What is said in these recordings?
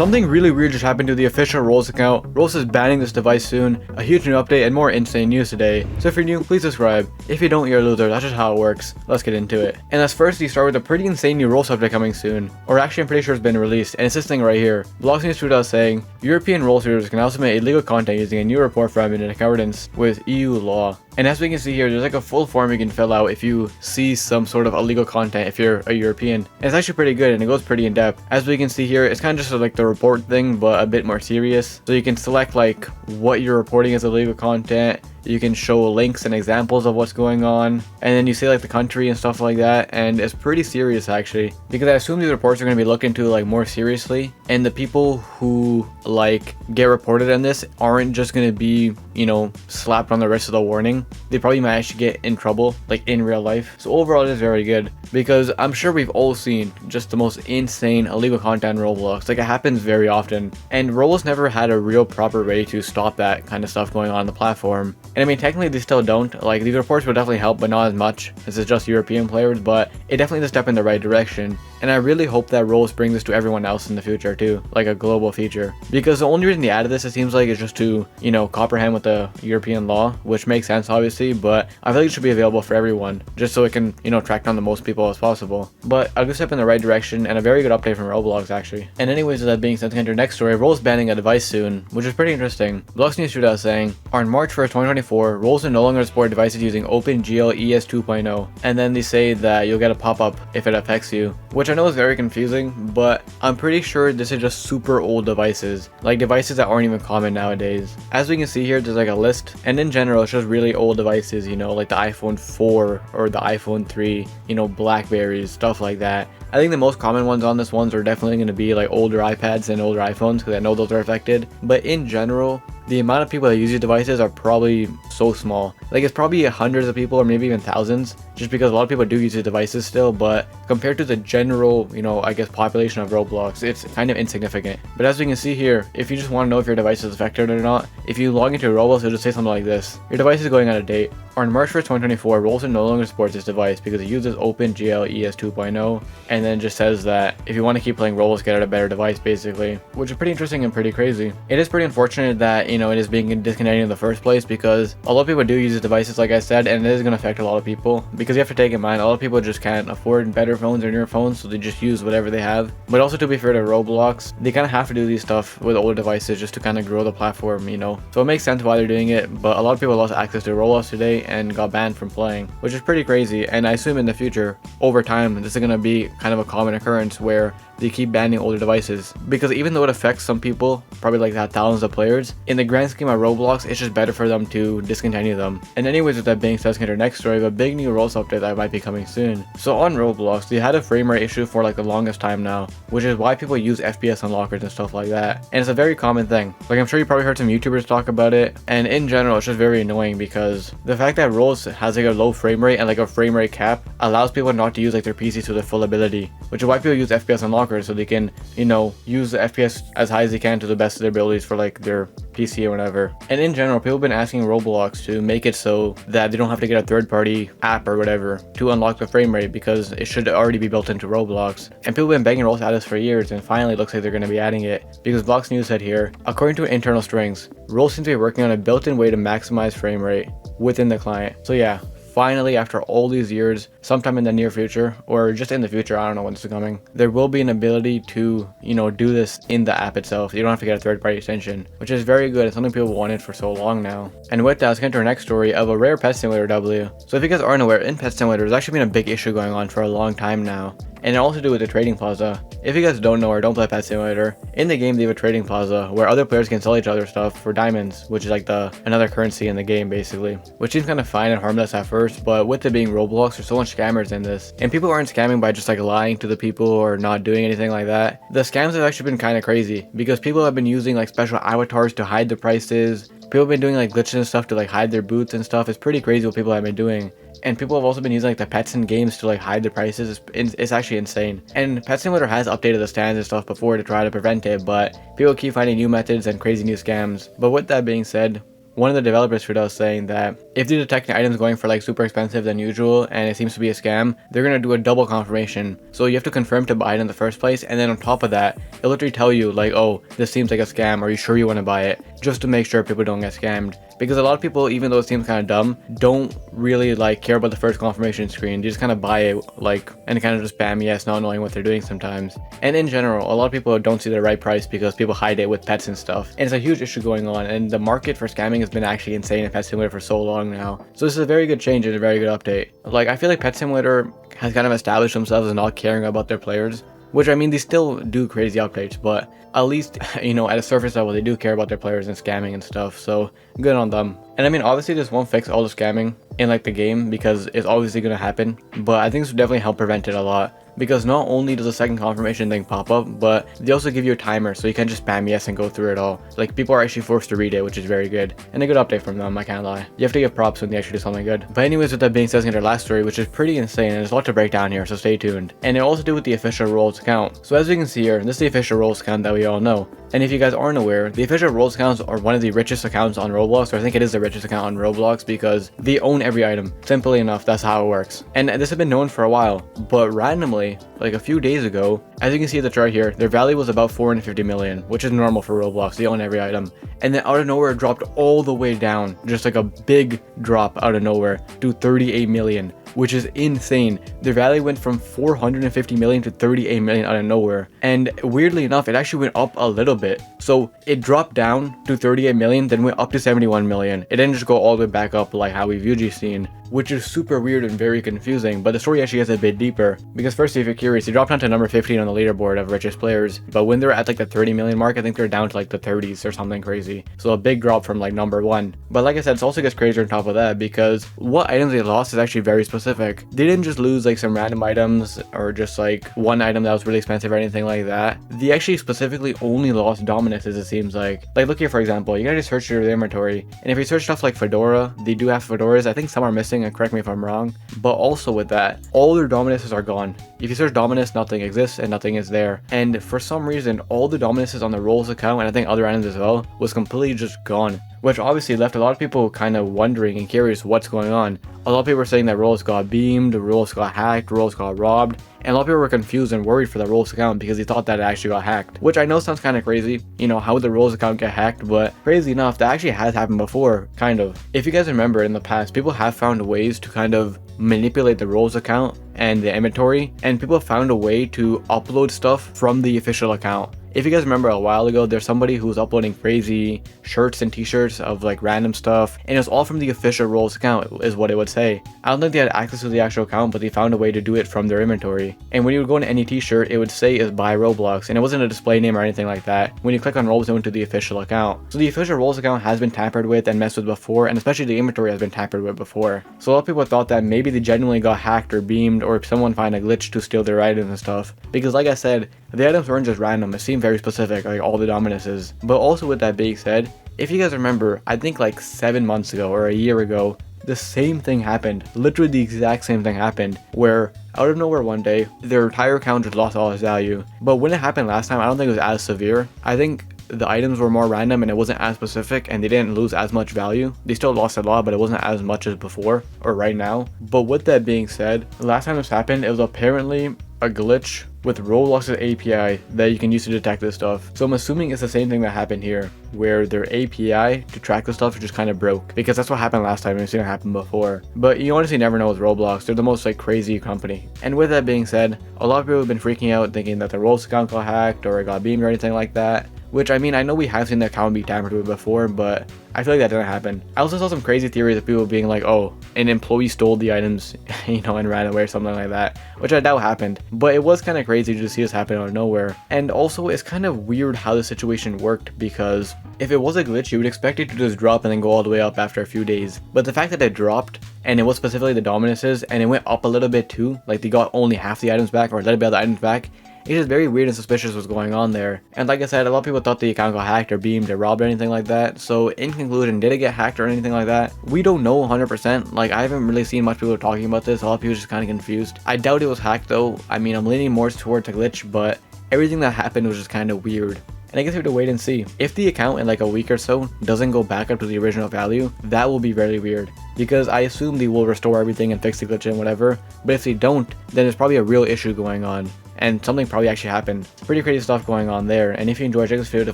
Something really weird just happened to the official Roblox account. Roblox is banning this device soon, a huge new update, and more insane news today. So if you're new, please subscribe. If you don't, you're a loser. That's just how it works. Let's get into it. And let's firstly start with a pretty insane new Roblox update coming soon. Or actually, I'm pretty sure it's been released, and it's this thing right here. Blox News tweeted out saying, European Roblox users can now submit illegal content using a new report from in accordance with EU law. And as we can see here, there's like a full form you can fill out if you see some sort of illegal content if you're a European. And it's actually pretty good and it goes pretty in depth. As we can see here, it's kind of just like the report thing, but a bit more serious. So you can select like what you're reporting as illegal content. You can show links and examples of what's going on, and then you say like the country and stuff like that, and it's pretty serious actually, because I assume these reports are going to be looked into like more seriously, and the people who like get reported on this aren't just going to be, you know, slapped on the wrist with a warning. They probably might actually get in trouble like in real life. So overall, it is very good, because I'm sure we've all seen just the most insane illegal content in Roblox. Like, it happens very often, and Roblox never had a real proper way to stop that kind of stuff going on the platform. And I mean, technically they still don't. Like, these reports would definitely help, but not as much as it's just European players, but it definitely is a step in the right direction. And I really hope that Roblox brings this to everyone else in the future too, like a global feature. Because the only reason they added this, it seems like, is just to, you know, comprehend with the European law, which makes sense obviously, but I feel like it should be available for everyone, just so it can, you know, track down the most people as possible. But a good step in the right direction, and a very good update from Roblox actually. And anyways, with that being said, to enter next story, Roblox banning a device soon, which is pretty interesting. Blox News tweeted out saying, on March 1st, 2024, Roblox will no longer support devices using OpenGL ES 2.0, and then they say that you'll get a pop-up if it affects you, which I know is very confusing, but I'm pretty sure this is just super old devices, like devices that aren't even common nowadays. As we can see here, there's like a list, and in general, it's just really old devices, you know, like the iPhone 4 or the iPhone 3, you know, Blackberries, stuff like that. I think the most common ones on this ones are definitely going to be like older iPads and older iPhones, because I know those are affected. But in general, the amount of people that use these devices are probably so small. Like, it's probably hundreds of people or maybe even thousands, just because a lot of people do use these devices still, but compared to the general, you know, I guess population of Roblox, it's kind of insignificant. But as we can see here, if you just want to know if your device is affected or not, if you log into Roblox, it'll just say something like this: your device is going out of date. On March 1st, 2024, Roblox no longer supports this device because it uses OpenGL ES 2.0, and then just says that if you want to keep playing Roblox, get out a better device, basically, which is pretty interesting and pretty crazy. It is pretty unfortunate that, you know, it is being disconnected in the first place, because a lot of people do use these devices, like I said, and it is going to affect a lot of people, because you have to take in mind, a lot of people just can't afford better phones or newer phones, so they just use whatever they have. But also, to be fair to Roblox, they kind of have to do these stuff with older devices just to kind of grow the platform, you know, so it makes sense why they're doing it. But a lot of people lost access to Roblox today and got banned from playing, which is pretty crazy. And I assume in the future, over time, this is going to be kind of a common occurrence where they keep banning older devices, because even though it affects some people, probably like that thousands of players, in the grand scheme of Roblox, it's just better for them to discontinue them. And anyways, with that being said, let's get our next story of a big new Roblox update that might be coming soon. So on Roblox, they had a frame rate issue for like the longest time now, which is why people use FPS unlockers and stuff like that. And it's a very common thing. Like, I'm sure you probably heard some YouTubers talk about it, and in general, it's just very annoying, because the fact that Roblox has like a low frame rate and like a frame rate cap allows people not to use like their PC to their full ability, which is why people use FPS unlockers, so they can, you know, use the FPS as high as they can to the best of their abilities for like their PC or whatever. And in general, people have been asking Roblox to make it so that they don't have to get a third-party app or whatever to unlock the frame rate, because it should already be built into Roblox. And people have been begging Roblox to add this for years, and finally it looks like they're going to be adding it, because Blox News said here, according to internal strings, Roblox seems to be working on a built-in way to maximize frame rate within the client. So yeah, finally, after all these years, sometime in the near future, or just in the future, I don't know when this is coming, there will be an ability to, you know, do this in the app itself. You don't have to get a third-party extension, which is very good. It's something people wanted for so long now. And with that, let's get to our next story of a rare Pet Simulator W. So if you guys aren't aware, in Pet Simulator, there's actually been a big issue going on for a long time now, and it also to do with the trading plaza. If you guys don't know or don't play Pet Simulator, in the game they have a trading plaza where other players can sell each other stuff for diamonds, which is like another currency in the game basically, which seems kind of fine and harmless at first, but with it being Roblox, there's so much scammers in this, and people aren't scamming by just like lying to the people or not doing anything like that. The scams have actually been kind of crazy, because people have been using like special avatars to hide the prices. People have been doing like glitches and stuff to like hide their boots and stuff. It's pretty crazy what people have been doing. And people have also been using like the pets in games to like hide the prices. It's actually insane. And Pet Simulator has updated the stands and stuff before to try to prevent it, but people keep finding new methods and crazy new scams. But with that being said, one of the developers tweeted out saying that if they detect items going for like super expensive than usual and it seems to be a scam, they're gonna do a double confirmation. So you have to confirm to buy it in the first place, and then on top of that, it'll literally tell you like, oh, this seems like a scam, are you sure you want to buy it? Just to make sure people don't get scammed. Because a lot of people, even though it seems kind of dumb, don't really like care about the first confirmation screen. They just kind of buy it like and kind of just spam yes, not knowing what they're doing sometimes. And in general, a lot of people don't see the right price because people hide it with pets and stuff. And it's a huge issue going on, and the market for scamming has been actually insane in Pet Simulator for so long now. So this is a very good change and a very good update. Like, I feel like Pet Simulator has kind of established themselves as not caring about their players. Which, I mean, they still do crazy updates, but at least, you know, at a surface level, they do care about their players and scamming and stuff, so good on them. And I mean, obviously this won't fix all the scamming in like the game because it's obviously going to happen, but I think this will definitely help prevent it a lot. Because not only does the second confirmation thing pop up, but they also give you a timer so you can't just spam yes and go through it all. Like, people are actually forced to read it, which is very good. And a good update from them, I can't lie. You have to give props when they actually do something good. But anyways, with that being said, let's get our last story, which is pretty insane and there's a lot to break down here, so stay tuned. And it also do with the official Rolls account. So as you can see here, this is the official Rolls account that we all know. And if you guys aren't aware, the official Rolls accounts are one of the richest accounts on Roblox, or I think it is the richest account on Roblox because they own every item. Simply enough, that's how it works. And this has been known for a while, but randomly, like a few days ago, as you can see at the chart here, their value was about 450 million, which is normal for Roblox. They own every item. And then out of nowhere, it dropped all the way down, just like a big drop out of nowhere to 38 million. Which is insane. Their value went from 450 million to 38 million out of nowhere. And weirdly enough, it actually went up a little bit. So it dropped down to 38 million, then went up to 71 million. It didn't just go all the way back up like how we've usually seen, which is super weird and very confusing. But the story actually gets a bit deeper. Because first, if you're curious, they dropped down to number 15 on the leaderboard of richest players. But when they're at like the 30 million mark, I think they're down to like the 30s or something crazy. So a big drop from like number 1. But like I said, it also gets crazier on top of that because what items they lost is actually very specific. They didn't just lose like some random items or just like one item that was really expensive or anything like that. They actually specifically only lost Dominuses, it seems like. Like, look here, for example, you gotta just search through the inventory. And if you search stuff like Fedora, they do have Fedoras. I think some are missing, and correct me if I'm wrong. But also with that, all their Dominuses are gone. If you search Dominus, nothing exists and nothing is there. And for some reason, all the Dominuses on the Rolls account, and I think other items as well, was completely just gone. Which obviously left a lot of people kind of wondering and curious what's going on. A lot of people were saying that Rolls got beamed, Rolls got hacked, Rolls got robbed, and a lot of people were confused and worried for the Rolls account because they thought that it actually got hacked. Which I know sounds kind of crazy, you know, how would the Rolls account get hacked, but crazy enough, that actually has happened before, kind of. If you guys remember in the past, people have found ways to kind of manipulate the Rolls account and the inventory, and people found a way to upload stuff from the official account. If you guys remember a while ago, there's somebody who was uploading crazy shirts and t-shirts of like random stuff, and it was all from the official Rolls account is what it would say. I don't think they had access to the actual account, but they found a way to do it from their inventory. And when you would go into any t-shirt, it would say is by Roblox, and it wasn't a display name or anything like that. When you click on Rolls, it went to the official account. So the official Rolls account has been tampered with and messed with before, and especially the inventory has been tampered with before. So a lot of people thought that maybe they genuinely got hacked or beamed, or someone found a glitch to steal their items and stuff. Because like I said, the items weren't just random, it seemed very specific, like all the Dominuses. But also with that being said, if you guys remember, I think like 7 months ago or a year ago, the same thing happened. Literally the exact same thing happened, where out of nowhere one day, their entire account just lost all its value. But when it happened last time, I don't think it was as severe. I think the items were more random and it wasn't as specific, and they didn't lose as much value. They still lost a lot, but it wasn't as much as before or right now. But with that being said, the last time this happened, it was apparently a glitch with Roblox's API that you can use to detect this stuff. So I'm assuming it's the same thing that happened here, where their API to track this stuff just kind of broke, because that's what happened last time and it's gonna happen before. But you honestly never know with Roblox. They're the most like crazy company. And with that being said, a lot of people have been freaking out thinking that the Rolls account got hacked or it got beamed or anything like that. Which, I mean, I know we have seen the account be tampered with before, but I feel like that didn't happen. I also saw some crazy theories of people being like, oh, an employee stole the items, you know, and ran away or something like that, which I doubt happened. But it was kind of crazy to see this happen out of nowhere. And also, it's kind of weird how the situation worked, because if it was a glitch, you would expect it to just drop and then go all the way up after a few days. But the fact that it dropped, and it was specifically the Dominuses, and it went up a little bit too, like they got only half the items back or a little bit of the items back, it's just very weird and suspicious what's going on there. And like I said, a lot of people thought the account got hacked or beamed or robbed or anything like that. So in conclusion, did it get hacked or anything like that? We don't know 100%. Like, I haven't really seen much people talking about this. A lot of people are just kind of confused. I doubt it was hacked though. I mean, I'm leaning more towards a glitch, but everything that happened was just kind of weird. and I guess we have to wait and see. If the account in like a week or so doesn't go back up to the original value, that will be very weird, because I assume they will restore everything and fix the glitch and whatever, but if they don't, then there's probably a real issue going on, and something probably actually happened. Pretty crazy stuff going on there, and if you enjoyed, check this video to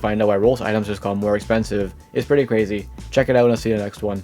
find out why Roblox items just got more expensive. It's pretty crazy. Check it out and I'll see you in the next one.